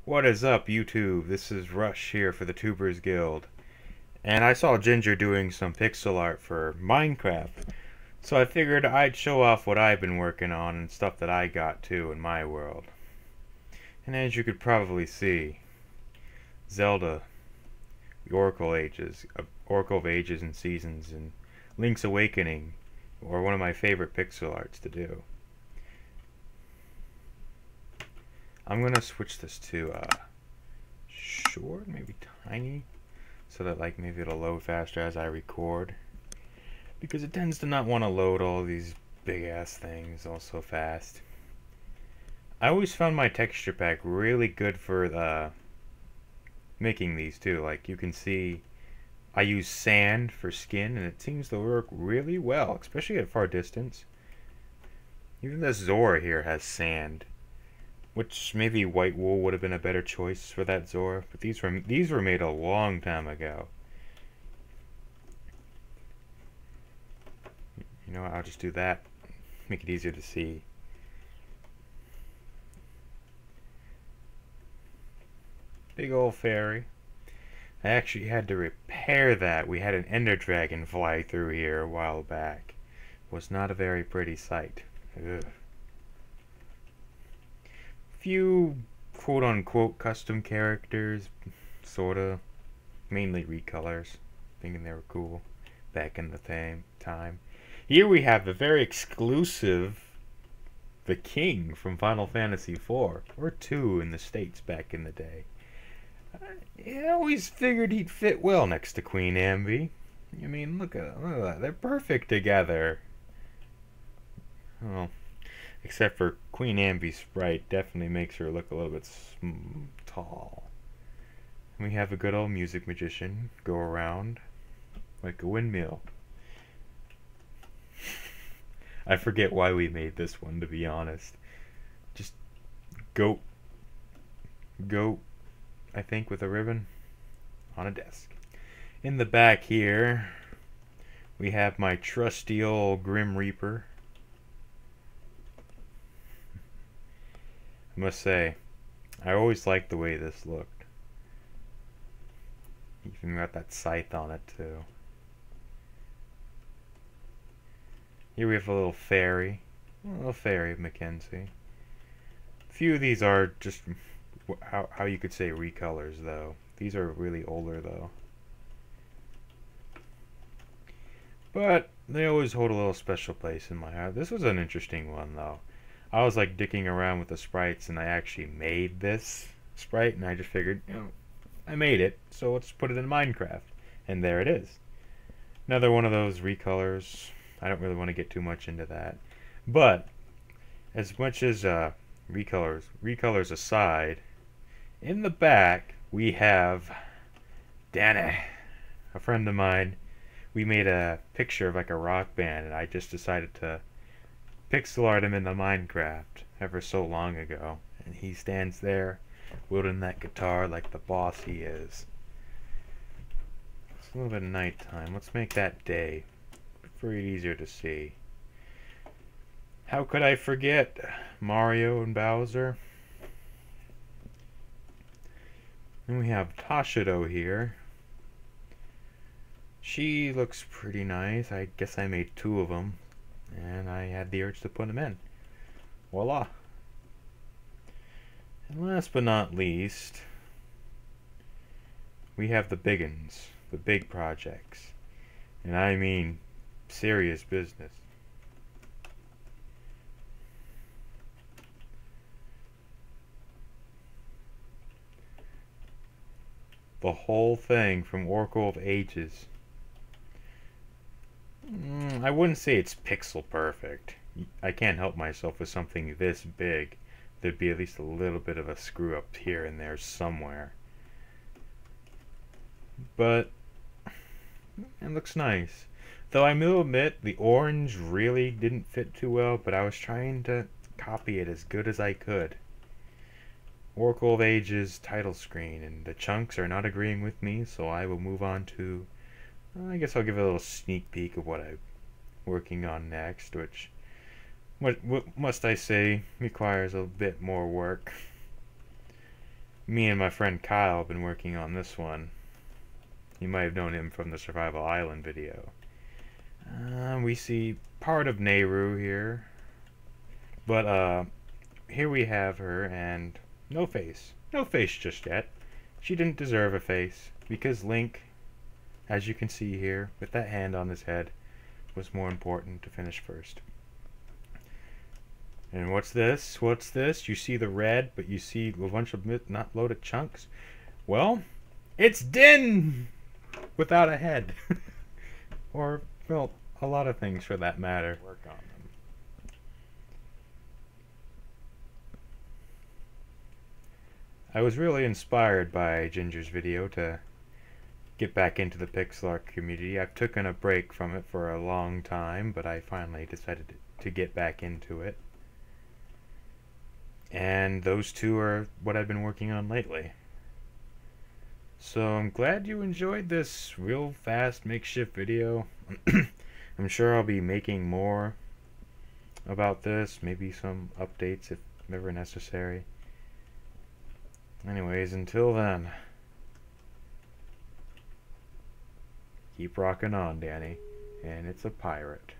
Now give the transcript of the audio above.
What is up, YouTube? This is Rush here for the Tubers Guild. And I saw Ginger doing some pixel art for Minecraft. So I figured I'd show off what I've been working on and stuff that I got too in my world. And as you could probably see, Zelda, the Oracle of Ages and Seasons, and Link's Awakening are one of my favorite pixel arts to do. I'm gonna switch this to short, maybe tiny, so that like maybe it'll load faster as I record, because it tends to not want to load all these big ass things all so fast. I always found my texture pack really good for making these too. Like you can see, I use sand for skin, and it seems to work really well, especially at far distance. Even this Zora here has sand. Which maybe white wool would have been a better choice for that Zora, but these were made a long time ago. You know what, I'll just do that. Make it easier to see. Big old fairy. I actually had to repair that. We had an ender dragon fly through here a while back. It was not a very pretty sight. Ugh. Few quote-unquote custom characters, sorta, mainly recolors, thinking they were cool back in the time. Here we have the very exclusive the King from Final Fantasy IV, or 2 in the States back in the day. I always figured he'd fit well next to Queen Ambi. I mean, look at that, they're perfect together. Oh. Except for Queen Ambi's sprite definitely makes her look a little bit tall. And we have a good old music magician go around like a windmill. I forget why we made this one, to be honest. Just goat, I think, with a ribbon on a desk. In the back here, we have my trusty old Grim Reaper. I must say, I always liked the way this looked. Even got that scythe on it too. Here we have a little fairy of Mackenzie. A few of these are just how you could say recolors though. These are really older though. But they always hold a little special place in my heart. This was an interesting one though. I was like dicking around with the sprites, and I actually made this sprite, and I just figured, you know, I made it, so let's put it in Minecraft. And there it is. Another one of those recolors. I don't really want to get too much into that. But, as much as recolors aside, in the back, we have Danny, a friend of mine. We made a picture of like a rock band, and I just decided to pixel art him in the Minecraft ever so long ago, and he stands there wielding that guitar like the boss he is. It's a little bit of nighttime. Let's make that day for it easier to see. How could I forget Mario and Bowser? And we have Tashido here. She looks pretty nice. I guess I made 2 of them, and I had the urge to put them in. Voila! And last but not least, we have the big uns, the big projects. And I mean serious business. The whole thing from Oracle of Ages. I wouldn't say it's pixel perfect. I can't help myself with something this big. There'd be at least a little bit of a screw up here and there somewhere. But it looks nice. Though I will admit the orange really didn't fit too well, but I was trying to copy it as good as I could. Oracle of Ages title screen, and the chunks are not agreeing with me, so I will move on to, I guess I'll give a little sneak peek of what I'm working on next, which what must I say, requires a bit more work. Me and my friend Kyle have been working on this one. You might have known him from the Survival Island video. We see part of Nehru here. But, here we have her, and no face. No face just yet. She didn't deserve a face, because Link, as you can see here, with that hand on his head, was more important to finish first. And what's this? What's this? You see the red, but you see a bunch of not loaded chunks? Well, it's Din! Without a head. Or, well, a lot of things for that matter. Work on them. I was really inspired by Ginger's video to get back into the pixel art community. I've taken a break from it for a long time, but I finally decided to get back into it. And those two are what I've been working on lately. So I'm glad you enjoyed this real fast makeshift video. I'm sure I'll be making more about this, maybe some updates if ever necessary. Anyways, until then, keep rocking on, Danny, and it's a pirate.